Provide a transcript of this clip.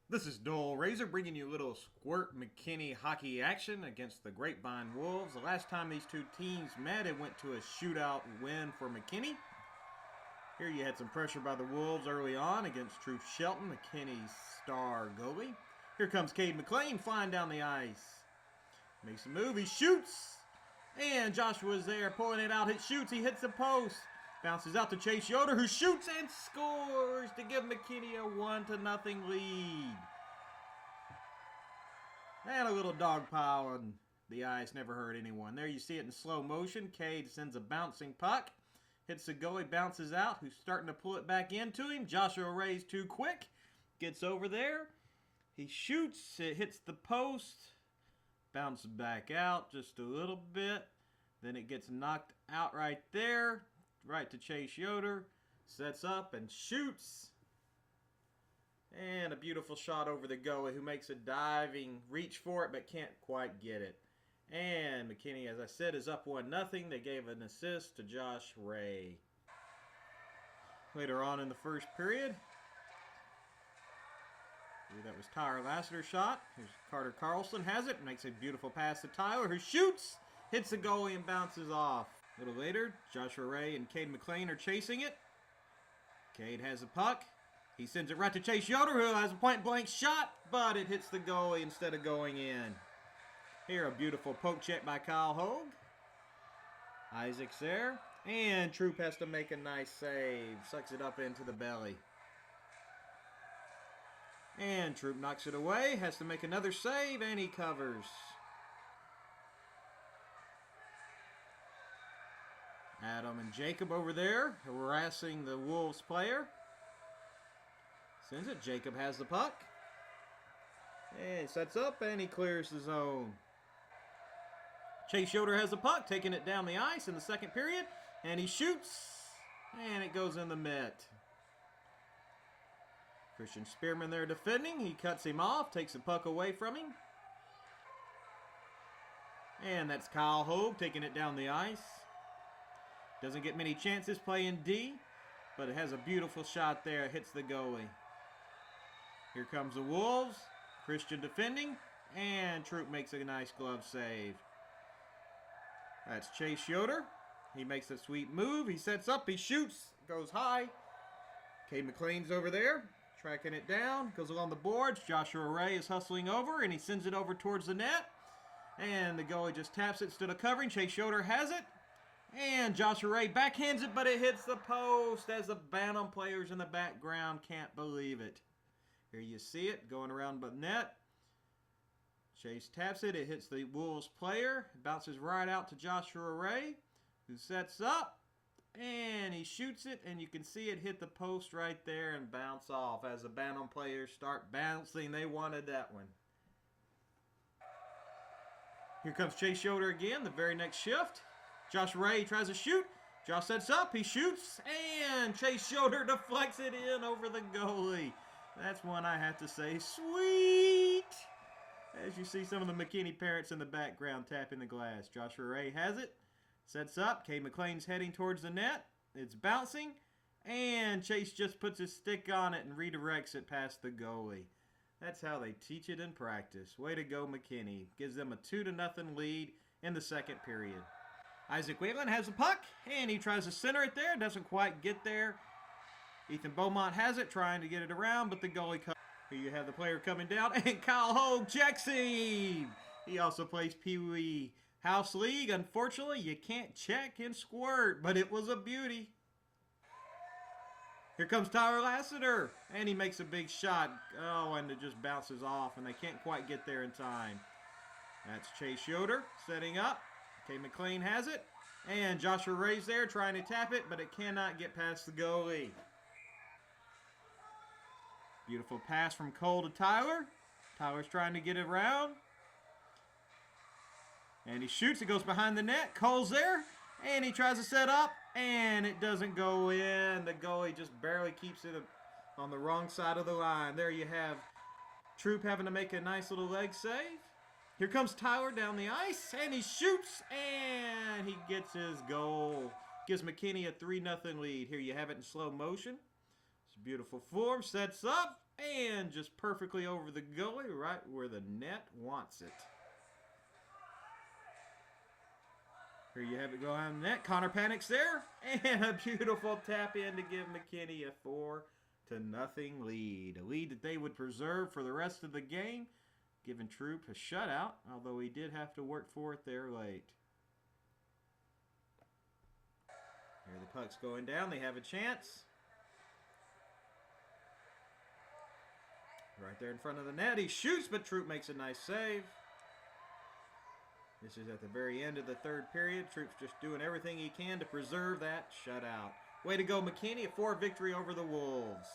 This is Dole Razor bringing you a little Squirt McKinney hockey action against the Grapevine Wolves. The last time these two teams met, it went to a shootout win for McKinney. Here you had some pressure by the Wolves early on against Truth Shelton, McKinney's star goalie. Here comes Cade McLean flying down the ice. Makes a move, he shoots! And Joshua's there, pulling it out, shoots, he hits the post. Bounces out to Chase Yoder, who shoots and scores to give McKinney a 1-0 lead. And a little dog pile on the ice never hurt anyone. There you see it in slow motion. Cade sends a bouncing puck. Hits the goalie, bounces out, who's starting to pull it back into him. Joshua Ray's too quick. Gets over there. He shoots, it hits the post. Bounces back out just a little bit. Then it gets knocked out right there. Right to Chase Yoder, sets up and shoots. And a beautiful shot over the goalie who makes a diving reach for it but can't quite get it. And McKinney, as I said, is up 1-0. They gave an assist to Josh Ray. Later on in the first period, that was Tyler Lassiter's shot. Here's Carter Carlson has it, makes a beautiful pass to Tyler, who shoots, hits the goalie and bounces off. A little later, Joshua Ray and Cade McLean are chasing it. Cade has the puck. He sends it right to Chase Yoder, who has a point-blank shot, but it hits the goalie instead of going in. Here, a beautiful poke check by Kyle Hogue. Isaac's there, and Troop has to make a nice save. Sucks it up into the belly. And Troop knocks it away, has to make another save, and he covers. Adam and Jacob over there harassing the Wolves player. Sends it. Jacob has the puck. And sets up and he clears the zone. Chase Yoder has the puck, taking it down the ice in the second period. And he shoots. And it goes in the net. Christian Spearman there defending. He cuts him off, takes the puck away from him. And that's Kyle Hogue taking it down the ice. Doesn't get many chances playing D, but it has a beautiful shot there. It hits the goalie. Here comes the Wolves. Christian defending, and Troop makes a nice glove save. That's Chase Yoder. He makes a sweet move. He sets up, he shoots, goes high. Cade McLean's over there, tracking it down, goes along the boards. Joshua Ray is hustling over, and he sends it over towards the net. And the goalie just taps it instead of covering. Chase Yoder has it. And Joshua Ray backhands it, but it hits the post as the Bantam players in the background can't believe it. Here you see it going around the net. Chase taps it. It hits the Wolves player. It bounces right out to Joshua Ray, who sets up. And he shoots it, and you can see it hit the post right there and bounce off as the Bantam players start bouncing. They wanted that one. Here comes Chase Yoder again, the very next shift. Josh Ray tries to shoot. Josh sets up. He shoots. And Chase Yoder deflects it in over the goalie. That's one I have to say, sweet. As you see some of the McKinney parents in the background tapping the glass. Joshua Ray has it. Sets up. Cade McLean's heading towards the net. It's bouncing. And Chase just puts his stick on it and redirects it past the goalie. That's how they teach it in practice. Way to go, McKinney. Gives them a 2-0 lead in the second period. Isaac Whalen has the puck, and he tries to center it there. Doesn't quite get there. Ethan Beaumont has it, trying to get it around, but the goalie comes. Here you have the player coming down, and Kyle Hogue checks him. He also plays Pee Wee House League. Unfortunately, you can't check in Squirt, but it was a beauty. Here comes Tyler Lassiter, and he makes a big shot. Oh, and it just bounces off, and they can't quite get there in time. That's Chase Yoder setting up. Cade McLean has it, and Joshua Ray's there trying to tap it, but it cannot get past the goalie. Beautiful pass from Cole to Tyler. Tyler's trying to get it around. And he shoots, it goes behind the net. Cole's there, and he tries to set up, and it doesn't go in. The goalie just barely keeps it on the wrong side of the line. There you have Troop having to make a nice little leg save. Here comes Tyler down the ice, and he shoots, and he gets his goal. Gives McKinney a 3-0 lead. Here you have it in slow motion. It's a beautiful form, sets up, And just perfectly over the goalie, right where the net wants it. Here you have it go on the net. Connor panics there. And a beautiful tap in to give McKinney a 4-0 lead. A lead that they would preserve for the rest of the game, giving Troop a shutout, although he did have to work for it there late. Here the puck's going down. They have a chance. Right there in front of the net. He shoots, but Troop makes a nice save. This is at the very end of the third period. Troop's just doing everything he can to preserve that shutout. Way to go, McKinney. A 4 victory over the Wolves.